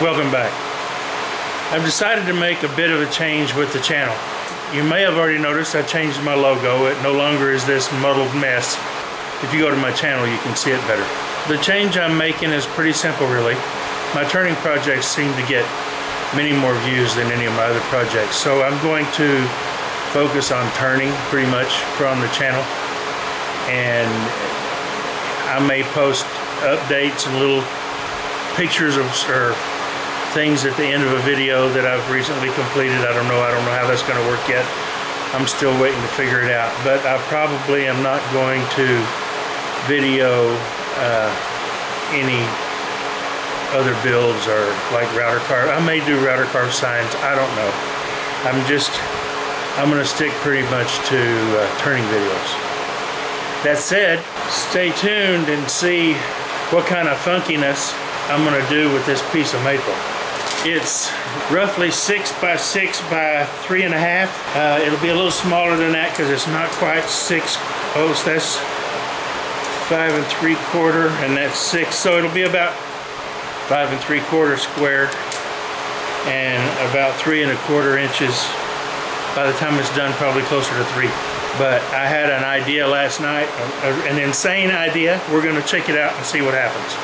Welcome back. I've decided to make a bit of a change with the channel. You may have already noticed I changed my logo. It no longer is this muddled mess. If you go to my channel, you can see it better. The change I'm making is pretty simple, really. My turning projects seem to get many more views than any of my other projects. So I'm going to focus on turning pretty much from the channel. And I may post updates and little pictures of or things at the end of a video that I've recently completed. I don't know how that's going to work yet. I'm still waiting to figure it out. But I probably am not going to video any other builds or like router carve. I may do router carve signs. I don't know. I'm going to stick pretty much to turning videos. That said, stay tuned and see what kind of funkiness I'm going to do with this piece of maple. It's roughly 6 by 6 by 3.5. It'll be a little smaller than that because it's not quite 6. Oh, so that's 5 3/4, and that's 6. So it'll be about 5 3/4 square and about 3 1/4 inches. By the time it's done, probably closer to 3. But I had an idea last night, an insane idea. We're going to check it out and see what happens.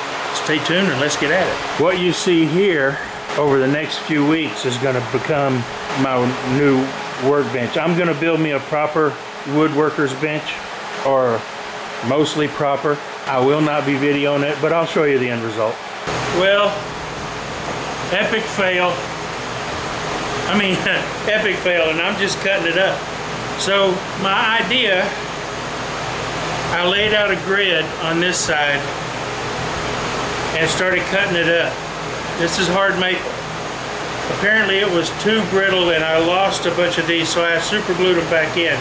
Stay tuned and let's get at it. What you see here over the next few weeks is going to become my new workbench. I'm going to build me a proper woodworker's bench, or mostly proper. I will not be videoing it, but I'll show you the end result. Well, epic fail. Epic fail, and I'm just cutting it up. So my idea, I laid out a grid on this side and started cutting it up. This is hard maple. Apparently it was too brittle and I lost a bunch of these, so I super glued them back in.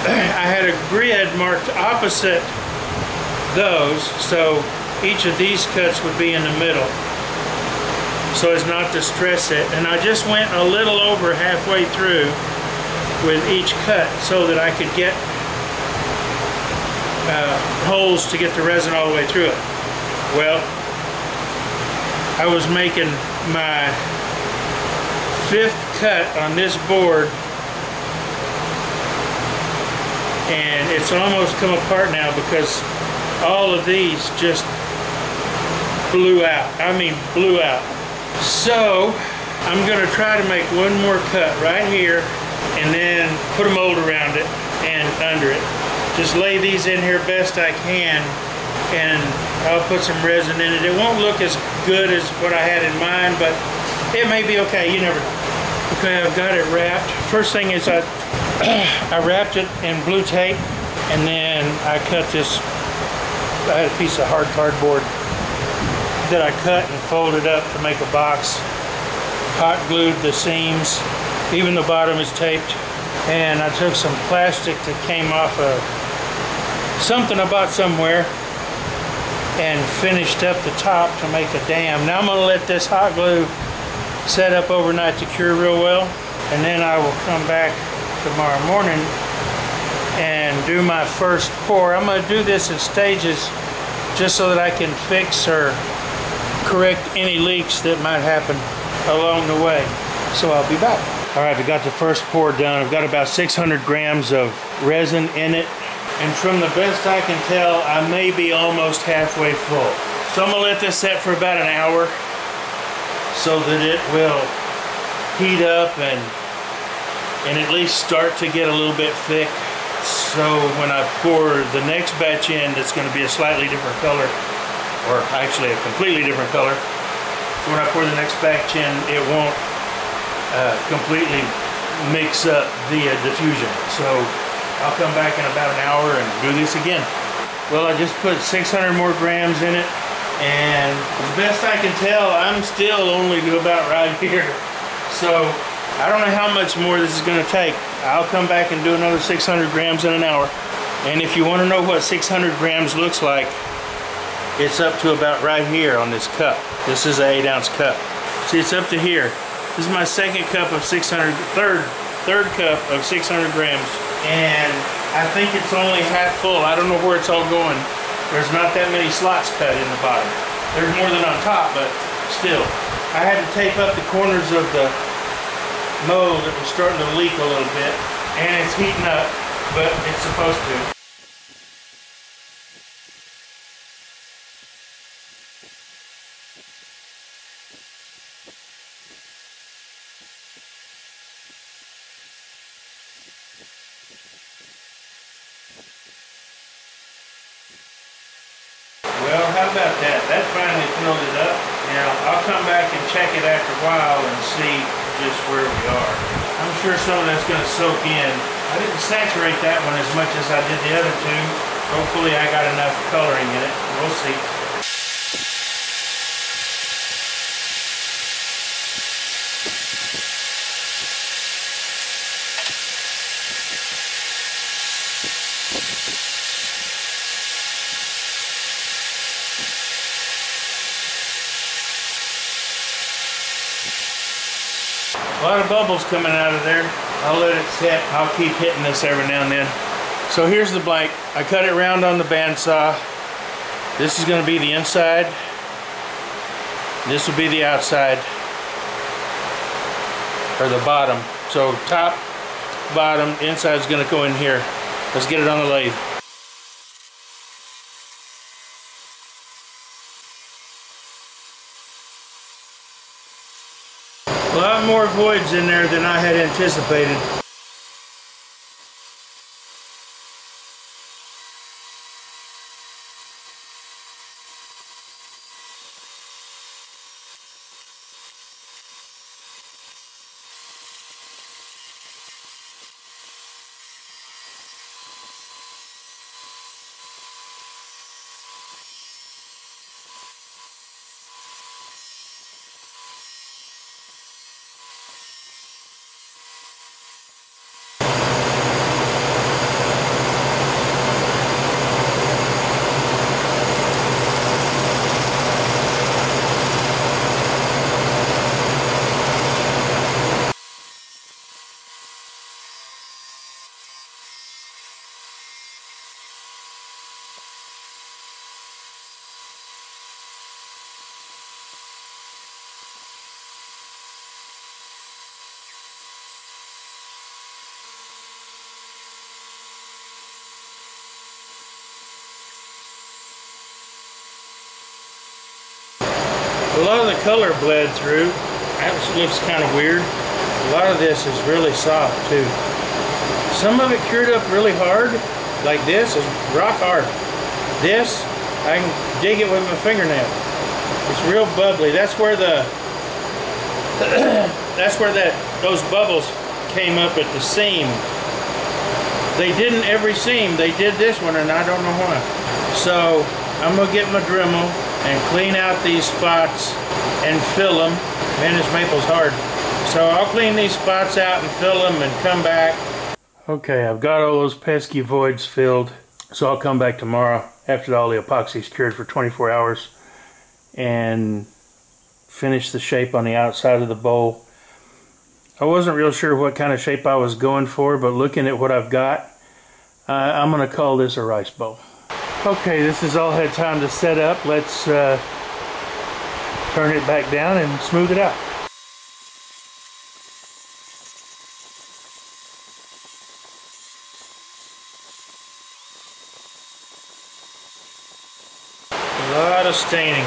I had a grid marked opposite those, so each of these cuts would be in the middle, so as not to stress it. And I just went a little over halfway through with each cut so that I could get holes to get the resin all the way through it. Well, I was making my 5th cut on this board, and it's almost come apart now because all of these just blew out. Blew out. So I'm going to try to make one more cut right here and then put a mold around it and under it. Just lay these in here best I can, and I'll put some resin in it. It won't look as good as what I had in mind, but it may be okay. You never know. Okay, I've got it wrapped. First thing is I wrapped it in blue tape, and then I cut this. I had a piece of hard cardboard that I cut and folded up to make a box. Hot glued the seams. Even the bottom is taped. And I took some plastic that came off of something I bought somewhere and finished up the top to make a dam. Now I'm going to let this hot glue set up overnight to cure real well, and then I will come back tomorrow morning and do my first pour. I'm going to do this in stages just so that I can fix or correct any leaks that might happen along the way. So I'll be back. All right, I got the first pour done. I've got about 600 grams of resin in it. And from the best I can tell, I may be almost halfway full. So I'm gonna let this set for about an hour so that it will heat up and at least start to get a little bit thick. So when I pour the next batch in, that's gonna be a slightly different color, or actually a completely different color. So when I pour the next batch in, it won't completely mix up the diffusion. So I'll come back in about an hour and do this again. Well, I just put 600 more grams in it, and the best I can tell, I'm still only to about right here. So I don't know how much more this is going to take. I'll come back and do another 600 grams in an hour. And if you want to know what 600 grams looks like, it's up to about right here on this cup. This is an 8-ounce cup. See, it's up to here. This is my second cup of 600, third cup of 600 grams. And I think it's only half full. I don't know where it's all going. There's not that many slots cut in the bottom. There's more than on top, but still. I had to tape up the corners of the mold that was starting to leak a little bit, and it's heating up, but it's supposed to. Well, how about that? That finally filled it up. Now, I'll come back and check it after a while and see just where we are. I'm sure some of that's going to soak in. I didn't saturate that one as much as I did the other two. Hopefully I got enough coloring in it. We'll see. A lot of bubbles coming out of there. I'll let it set. I'll keep hitting this every now and then. So here's the blank. I cut it round on the bandsaw. This is going to be the inside. This will be the outside, or the bottom. So top, bottom, inside is going to go in here. Let's get it on the lathe. A lot more voids in there than I had anticipated. A lot of the color bled through. That looks kind of weird. A lot of this is really soft too. Some of it cured up really hard, like this is rock hard. This, I can dig it with my fingernail. It's real bubbly. That's where the those bubbles came up at the seam. They didn't every seam. They did this one, and I don't know why. So I'm gonna get my Dremel and clean out these spots and fill them. Man, this maple's hard. So I'll clean these spots out and fill them and come back. Okay, I've got all those pesky voids filled. So I'll come back tomorrow after all the epoxy's cured for 24 hours and finish the shape on the outside of the bowl. I wasn't real sure what kind of shape I was going for, but looking at what I've got, I'm going to call this a rice bowl. Okay, this has all had time to set up. Let's turn it back down and smooth it out. A lot of staining.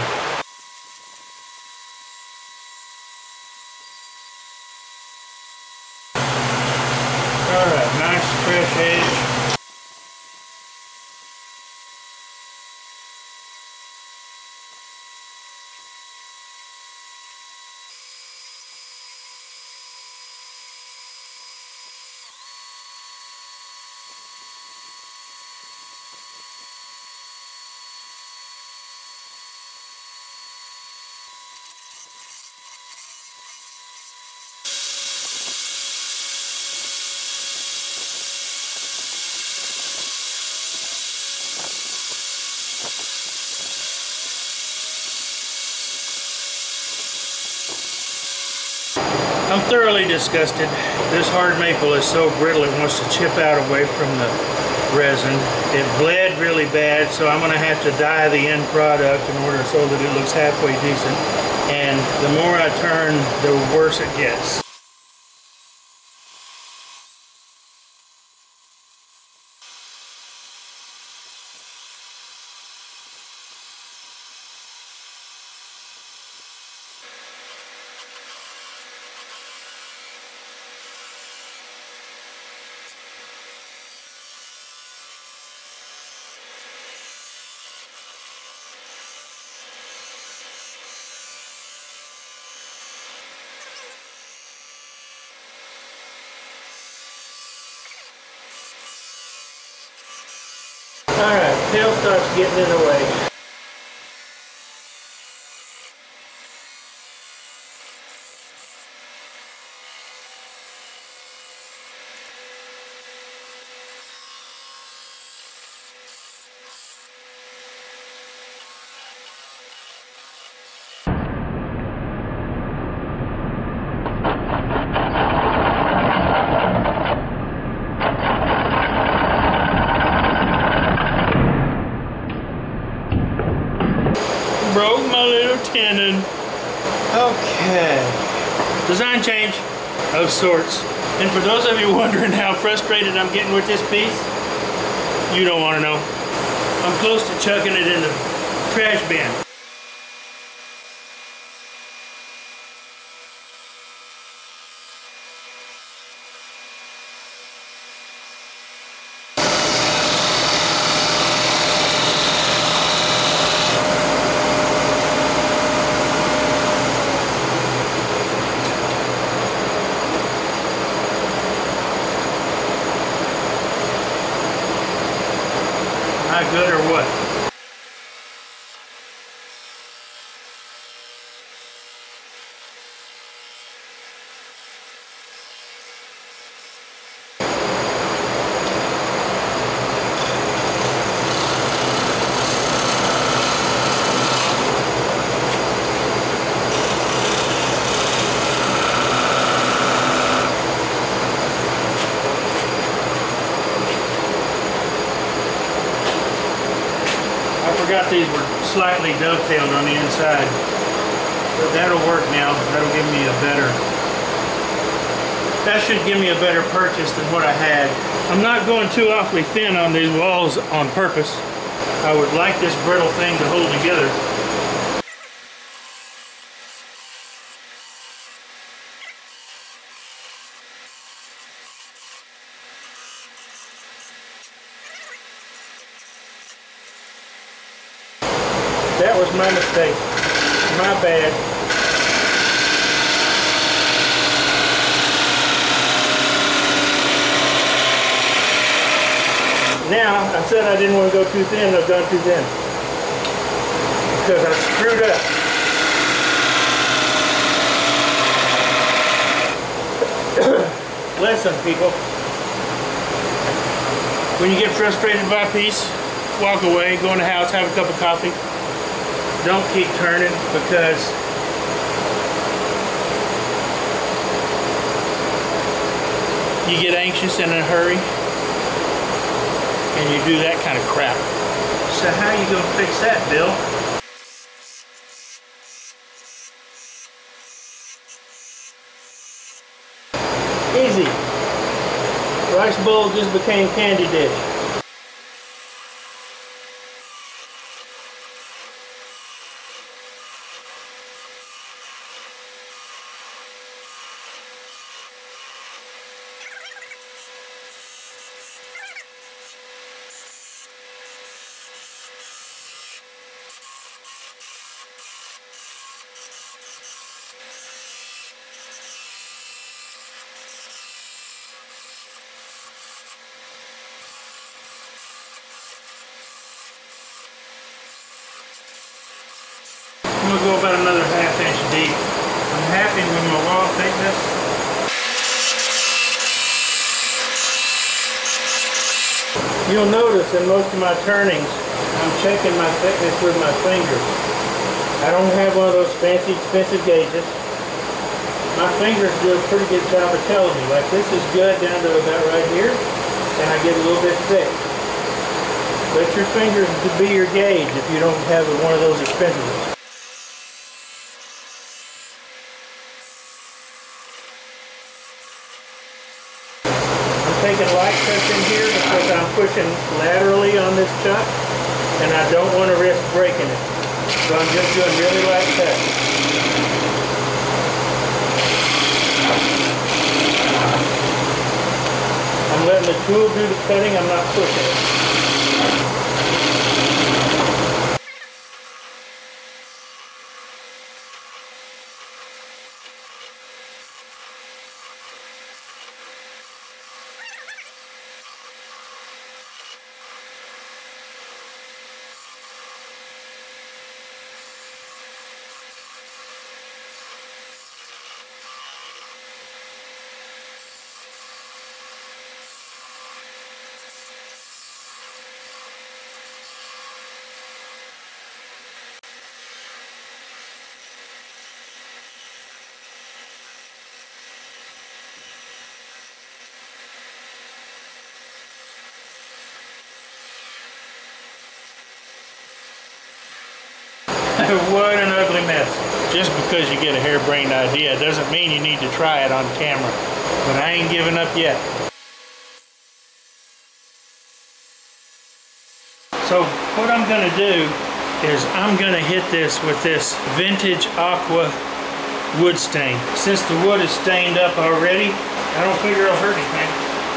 Alright, nice fresh edge. I'm thoroughly disgusted. This hard maple is so brittle it wants to chip out away from the resin. It bled really bad, so I'm going to have to dye the end product in order so that it looks halfway decent. And the more I turn, the worse it gets. Alright, tail starts getting in the way. Broke my little tenon. Okay. Design change of sorts. And for those of you wondering how frustrated I'm getting with this piece, you don't want to know. I'm close to chucking it in the trash bin. Not good or what? I forgot these were slightly dovetailed on the inside, but that'll work now. That'll give me a better, that should give me a better purchase than what I had. I'm not going too awfully thin on these walls on purpose. I would like this brittle thing to hold together. That was my mistake. My bad. Now, I said I didn't want to go too thin, I've gone too thin. Because I screwed up. Listen, people. When you get frustrated by a piece, walk away, go in the house, have a cup of coffee. Don't keep turning, because you get anxious and in a hurry and you do that kind of crap. So how are you going to fix that, Bill? Easy. Rice bowl just became candy dish. I'm going to go about another ½ inch deep. I'm happy with my wall thickness. You'll notice in most of my turnings, I'm checking my thickness with my fingers. I don't have one of those fancy expensive gauges. My fingers do a pretty good job of telling me. Like, this is good down to about right here, and I get a little bit thick. Let your fingers be your gauge if you don't have one of those expensive ones. taking light cuts in here because I'm pushing laterally on this chuck and I don't want to risk breaking it. So I'm just doing really light cuts. I'm letting the tool do the cutting, I'm not pushing it. What an ugly mess. Just because you get a harebrained idea doesn't mean you need to try it on camera. But I ain't giving up yet. So what I'm going to do is I'm going to hit this with this vintage aqua wood stain. Since the wood is stained up already, I don't figure it'll hurt anything.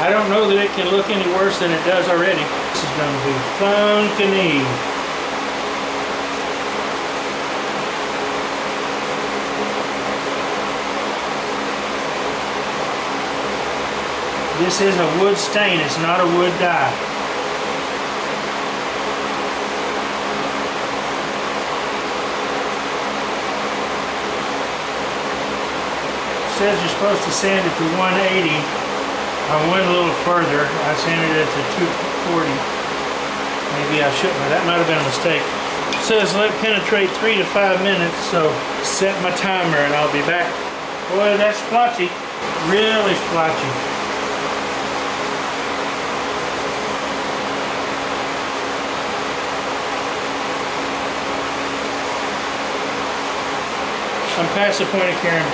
I don't know that it can look any worse than it does already. This is going to be fun-can-ease. This is a wood stain, it's not a wood dye. It says you're supposed to sand it to 180. I went a little further. I sanded it to 240. Maybe I shouldn't have. That might have been a mistake. It says let penetrate 3 to 5 minutes, so set my timer and I'll be back. Boy, that's splotchy. Really splotchy. I'm past the point of caring.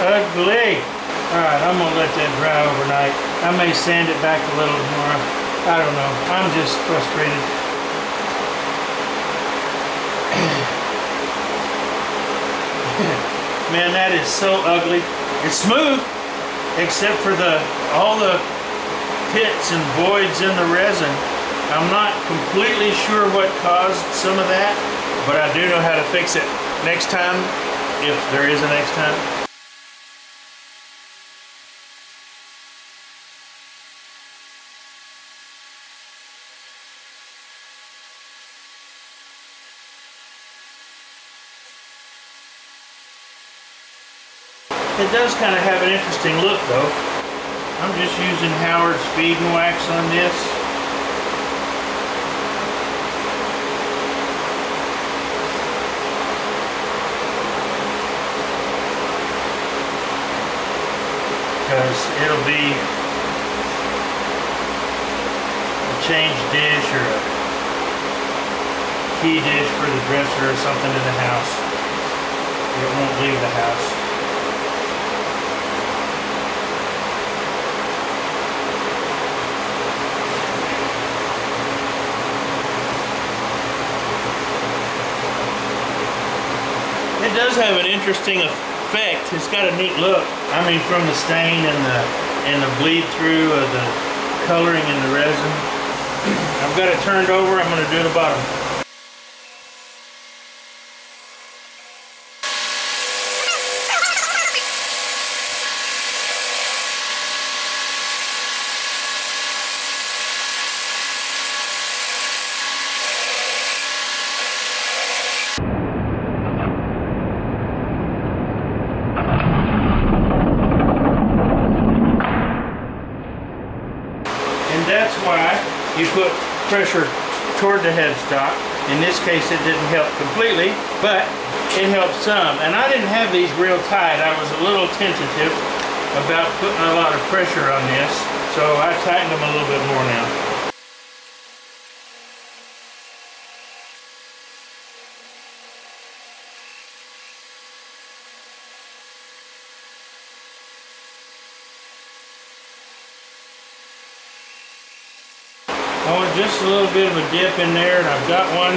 Ugly. Alright, I'm gonna let that dry overnight. I may sand it back a little tomorrow. I don't know. I'm just frustrated. Man, that is so ugly. It's smooth, except for all the pits and voids in the resin. I'm not completely sure what caused some of that, but I do know how to fix it next time, if there is a next time. It does kind of have an interesting look though. I'm just using Howard's feed and wax on this. Because it'll be a change dish or a key dish for the dresser or something in the house. It won't leave the house. It does have an interesting effect. It's got a neat look. I mean, from the stain and the bleed through of the coloring in the resin. I've got it turned over. I'm going to do the bottom. That's why you put pressure toward the headstock. In this case it didn't help completely, but it helped some. And I didn't have these real tight. I was a little tentative about putting a lot of pressure on this, so I tightened them a little bit more now. I want just a little bit of a dip in there, and I've got one.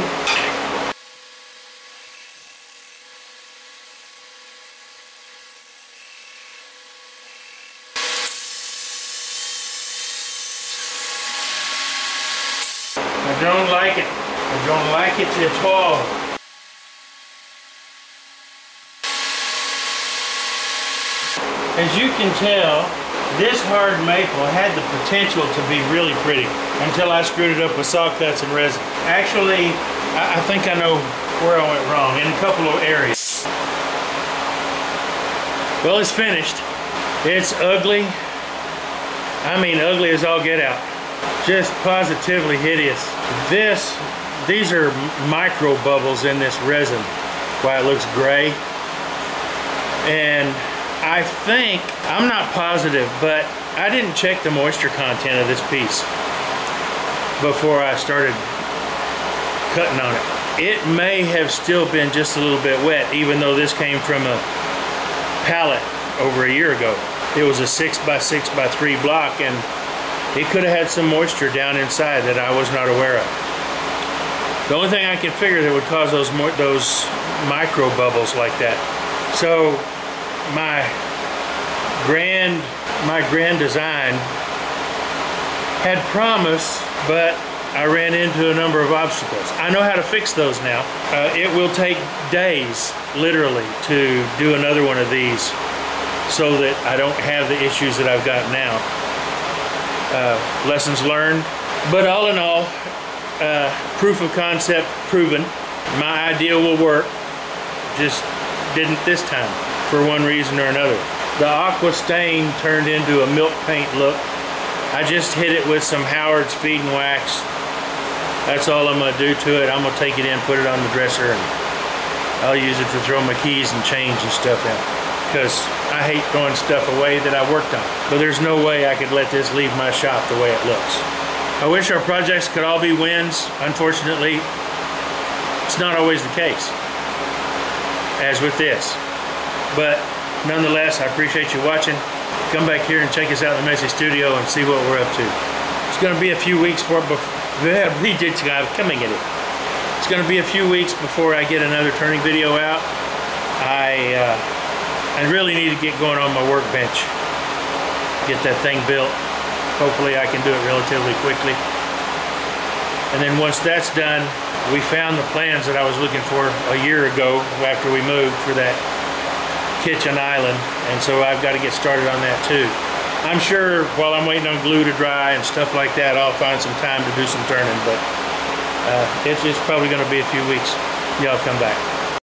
I don't like it. I don't like it at all. As you can tell, this hard maple had the potential to be really pretty until I screwed it up with saw cuts and resin. Actually, I think I know where I went wrong in a couple of areas. Well, it's finished. It's ugly. I mean, ugly as all get out. Just positively hideous. These are micro bubbles in this resin, why it looks gray. And I think, I'm not positive, but I didn't check the moisture content of this piece before I started cutting on it. It may have still been just a little bit wet, even though this came from a pallet over a year ago. It was a 6x6x3 block, and it could have had some moisture down inside that I was not aware of. The only thing I can figure that would cause those micro bubbles like that. So my grand design had promise, but I ran into a number of obstacles. I know how to fix those now. It will take days, literally, to do another one of these so that I don't have the issues that I've got now. Lessons learned, but all in all, proof of concept proven. My idea will work, just didn't this time for one reason or another. The aqua stain turned into a milk paint look. I just hit it with some Howard's Feed and Wax. That's all I'm gonna do to it. I'm gonna take it in, put it on the dresser, and I'll use it to throw my keys and change and stuff in. Because I hate throwing stuff away that I worked on. But there's no way I could let this leave my shop the way it looks. I wish our projects could all be wins. Unfortunately, it's not always the case, as with this. But nonetheless, I appreciate you watching. Come back here and check us out in the Messy Studio and see what we're up to. It's going to be a few weeks before coming at it. It's going to be a few weeks before I get another turning video out. I really need to get going on my workbench. Get that thing built. Hopefully I can do it relatively quickly. And then once that's done, we found the plans that I was looking for a year ago after we moved for that kitchen island. And so I've got to get started on that too. I'm sure while I'm waiting on glue to dry and stuff like that, I'll find some time to do some turning, but it's probably going to be a few weeks. Y'all come back.